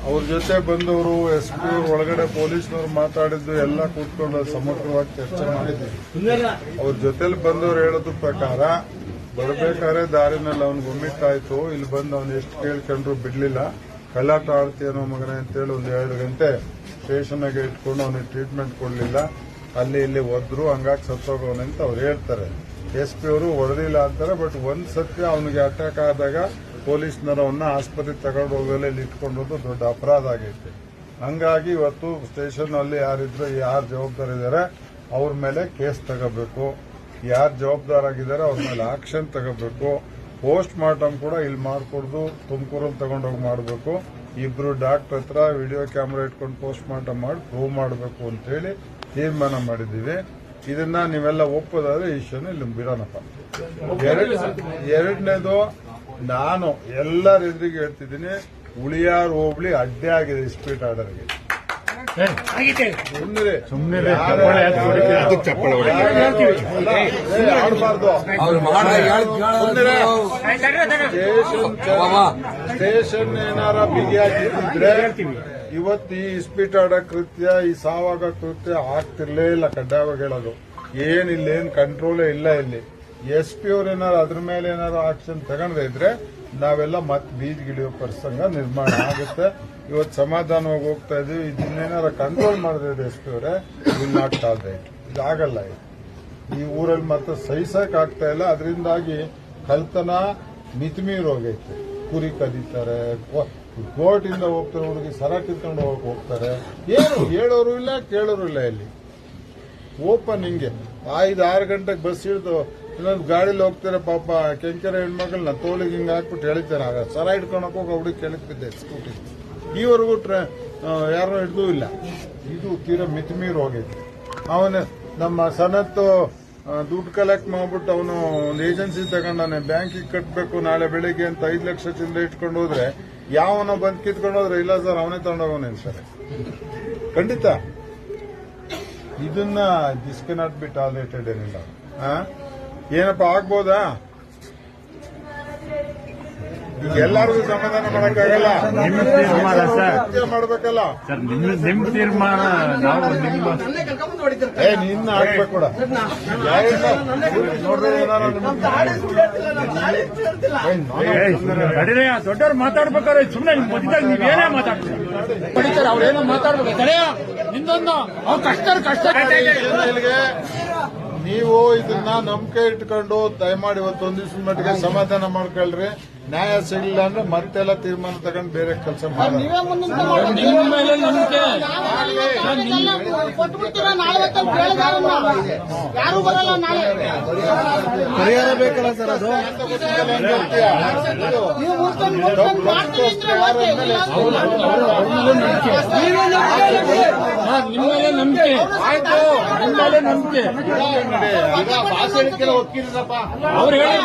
ಅವ್ರ ಜೊತೆ ಬಂದವರು SP ಒಳಗಡೆ ಪೊಲೀಸ್ನವ್ರು ಮಾತಾಡಿದ್ದು ಎಲ್ಲ ಕೂತ್ಕೊಂಡು ಸಮಗ್ರವಾಗಿ ಚರ್ಚೆ ಮಾಡಿದ್ದೀವಿ. ಅವ್ರ ಜೊತೆಲಿ ಬಂದವ್ರು ಹೇಳೋದ್ರ ಪ್ರಕಾರ ಬರಬೇಕಾದ್ರೆ ದಾರಿನಲ್ಲಿ ಅವ್ನಿಗೆ ಒಮ್ಮಿಟ್ಟಾಯ್ತು. ಇಲ್ಲಿ ಬಂದು ಅವ್ನು ಎಷ್ಟು ಕೇಳ್ಕೊಂಡ್ರು ಬಿಡ್ಲಿಲ್ಲ. ಕಳ್ಳಾಟ ಆಡ್ತೀಯನೋ ಮಗನೇ ಅಂತೇಳಿ ಒಂದು 2 ಗಂಟೆ ಸ್ಟೇಷನ್ಗೆ ಇಟ್ಕೊಂಡು ಅವನಿಗೆ ಟ್ರೀಟ್ಮೆಂಟ್ ಕೊಡಲಿಲ್ಲ. ಅಲ್ಲಿ ಇಲ್ಲಿ ಒದ್ರು, ಹಂಗಾಗಿ ಸತ್ತೋಗವನೆ ಅಂತ ಅವ್ರು ಹೇಳ್ತಾರೆ. SP ಅವರು ಹೊಡೆದಿಲ್ಲ ಅಂತಾರೆ. ಬಟ್ ಒಂದ್ ಸತ್ಯ, ಅವನಿಗೆ ಅಟ್ಯಾಕ್ ಆದಾಗ ಪೊಲೀಸ್ನವರು ಅವನ್ನ ಆಸ್ಪತ್ರೆಗೆ ತಗೊಂಡು ಹೋಗಲ್ಲ, ಇಲ್ಲಿ ಇಟ್ಕೊಂಡೋದು ದೊಡ್ಡ ಅಪರಾಧ ಆಗೈತೆ. ಹಂಗಾಗಿ ಇವತ್ತು ಸ್ಟೇಷನ್ ಅಲ್ಲಿ ಯಾರಿದ್ರು, ಯಾರು ಜವಾಬ್ದಾರಿ ಇದ್ದಾರೆ ಅವ್ರ ಮೇಲೆ ಕೇಸ್ ತಗೋಬೇಕು. ಯಾರು ಜವಾಬ್ದಾರಾಗಿದ್ದಾರೆ ಅವ್ರ ಮೇಲೆ ಆಕ್ಷನ್ ತಗೋಬೇಕು. ಪೋಸ್ಟ್ ಮಾರ್ಟಮ್ ಕೂಡ ಇಲ್ಲಿ ಮಾಡ್ಕೊಡ್ದು ತುಮಕೂರಲ್ಲಿ ತಗೊಂಡೋಗಿ ಮಾಡಬೇಕು. ಇಬ್ರು ಡಾಕ್ಟರ್ ಹತ್ರ ವಿಡಿಯೋ ಕ್ಯಾಮೆರಾ ಇಟ್ಕೊಂಡು ಪೋಸ್ಟ್ ಮಾರ್ಟಮ್ ಮಾಡಿ ಪ್ರೂವ್ ಮಾಡಬೇಕು ಅಂತ ಹೇಳಿ ತೀರ್ಮಾನ ಮಾಡಿದ್ದೀವಿ. ಇದನ್ನ ನೀವೆಲ್ಲ ಒಪ್ಪೋದಾದ್ರೆ ಈ ವಿಷಯನ ಇಲ್ಲಿ ಬಿಡೋಣಪ್ಪ. ಎರಡನೇದು, ನಾನು ಎಲ್ಲರ ಎದುರಿಗೆ ಹೇಳ್ತಿದ್ದೀನಿ, ಉಳಿಯಾರ್ ಹೋಬಳಿ ಅಡ್ಡೆ ಆಗಿದೆ ಇಸ್ಪೀಟ್ ಆರ್ಡರ್ಗೆ. ಸ್ಟೇಷನ್ ಏನಾರ ಬಿಗಿಯಾಗಿದ್ರೆ ಇವತ್ತು ಈ ಇಸ್ಪೀಟ್ ಆಡೋ ಕೃತ್ಯ, ಈ ಸಾವಾಗ ಕೃತ್ಯ ಆಗ್ತಿರ್ಲೇ ಇಲ್ಲ. ಕಡ್ಡಾಯವಾಗಿ ಹೇಳೋದು ಏನಿಲ್ಲೇನು ಕಂಟ್ರೋಲೇ ಇಲ್ಲ. ಇಲ್ಲಿ SP ಅವ್ರೇನಾರು ಅದ್ರ ಮೇಲೆ ಏನಾರು ಆಕ್ಷನ್ ತಗೊಂಡ್ರೆ ಇದ್ರೆ ನಾವೆಲ್ಲ ಮತ್ತೆ ಬೀದಿಗಿಳಿಯೋ ಪ್ರಸಂಗ ನಿರ್ಮಾಣ ಆಗುತ್ತೆ. ಇವತ್ತು ಸಮಾಧಾನವಾಗಿ ಹೋಗ್ತಾ ಇದೀವಿ. ಇದನ್ನೇನಾರ ಕಂಟ್ರೋಲ್ ಮಾಡಿದ್ರೆ SP ಅವರೇ ವಿಲ್ ನಾಟ್ ಟಾಲರೇಟ್. ಇದಾಗಲ್ಲ. ಈ ಊರಲ್ಲಿ ಮತ್ತೆ ಸಹಿಸಕ್ ಆಗ್ತಾ ಇಲ್ಲ. ಅದರಿಂದಾಗಿ ಕಳ್ತನ ಮಿತಿಮೀರಿ ಹೋಗೈತೆ. ಕುರಿ ಕದೀತಾರೆ, ಕೋರ್ಟಿಂದ ಹೋಗ್ತಾರೆ, ಹುಡುಗಿ ಸರ ಕಿತ್ಕೊಂಡು ಹೋಗ್ತಾರೆ. ಏನು ಹೇಳೋರು ಇಲ್ಲ, ಕೇಳೋರು ಇಲ್ಲ. ಇಲ್ಲಿ ಓಪನ್ ಹಿಂಗೆ 5-6 ಗಂಟೆಗೆ ಬಸ್ ಹಿಡಿದು ಇನ್ನೊಂದು ಗಾಡಿಲಿ ಹೋಗ್ತಾರೆ. ಪಾಪ ಕೆಂಕೆರೆ ಹೆಣ್ಮಕ್ಳನ್ನ ತೋಳಿಗೆ ಹಿಂಗೆ ಹಾಕ್ಬಿಟ್ಟು ಎಳಿತಾರೆ. ಆಗ ಸರ ಹಿಡ್ಕೊಳಕ್ ಹೋಗಿ ಹುಡುಗಿ ಕೆಳಕ್ ಬಿದ್ದೆ ಸ್ಕೂಟಿ. ಈವರೆಗೂ ಯಾರು ಹಿಡಿದು ಇಲ್ಲ. ಇದು ತೀರಾ ಮಿತಿಮೀರಿ ಹೋಗೈತೆ. ಅವನು ನಮ್ಮ ಸನತ್ತು ದುಡ್ಡು ಕಲೆಕ್ಟ್ ಮಾಡ್ಬಿಟ್ಟು ಅವನು ಒಂದು ಏಜೆನ್ಸಿ ತಗೊಂಡಾನೆ, ಬ್ಯಾಂಕಿಗೆ ಕಟ್ಟಬೇಕು ನಾಳೆ ಬೆಳಿಗ್ಗೆ ಅಂತ 5 ಲಕ್ಷ ಚಿಲ್ಲರೆ ಇಟ್ಕೊಂಡು ಹೋದ್ರೆ ಯಾವನೋ ಬಂದ್ ಕಿತ್ಕೊಂಡು ಹೋದ್ರೆ ಇಲ್ಲ ಸರ್ ಅವನೇ ತಗೊಂಡೋಗೋನೆ ಅಂತಾರೆ. ಖಂಡಿತ ಇದನ್ನ ದಿಸ್ ಕೆನಾಟ್ ಬಿ ಟಾಲರೇಟೆಡ್. ಏನಿಲ್ಲ ಏನಪ್ಪ ಆಗ್ಬೋದಾ? ಈಗ ಎಲ್ಲರಿಗೂ ಸಮಾಧಾನ ಮಾಡಕ್ಕಾಗಲ್ಲ. ಮಾಡ್ಬೇಕಲ್ಲ ನಿಮ್ ತೀರ್ಮಾನ. ನಿನ್ನ ಆಗ್ಬೇಕು ಕೂಡ ದೊಡ್ಡವ್ರು ಮಾತಾಡ್ಬೇಕಾದ್ರೆ ಸುಮ್ಮನೆ ನೀವೇನೇ ಮಾತಾಡ್ತಾರೆ. ಅವ್ರೇನೋ ಮಾತಾಡ್ಬೇಕು. ತಡೆಯ ನಿಂದೊಂದು ಅವ್ರು ಕಷ್ಟ ನೀವು ಇದನ್ನ ನಂಬಿಕೆ ಇಟ್ಕೊಂಡು ದಯಮಾಡಿ ಇವತ್ತೊಂದು ದಿವಸದ ಮಟ್ಟಿಗೆ ಸಮಾಧಾನ ಮಾಡ್ಕೊಳ್ರಿ. ನ್ಯಾಯ ಸಿಗಲಿಲ್ಲ ಅಂದ್ರೆ ಮತ್ತೆಲ್ಲ ತೀರ್ಮಾನ ತಗೊಂಡು ಬೇರೆ ಕೆಲಸ ಮಾಡಿ. ಪರಿಹಾರ ಬೇಕಲ್ಲ ಸರ್. ಅದು ನಿಮ್ಮೇಲೆ ನಂಬಿಕೆ ಆಯ್ತು. ನಿಮ್ಮೇಲೆ ನಂಬಿಕೆ ಒಪ್ಪಿರಪ್ಪ. ಅವ್ರು ಹೇಳಿ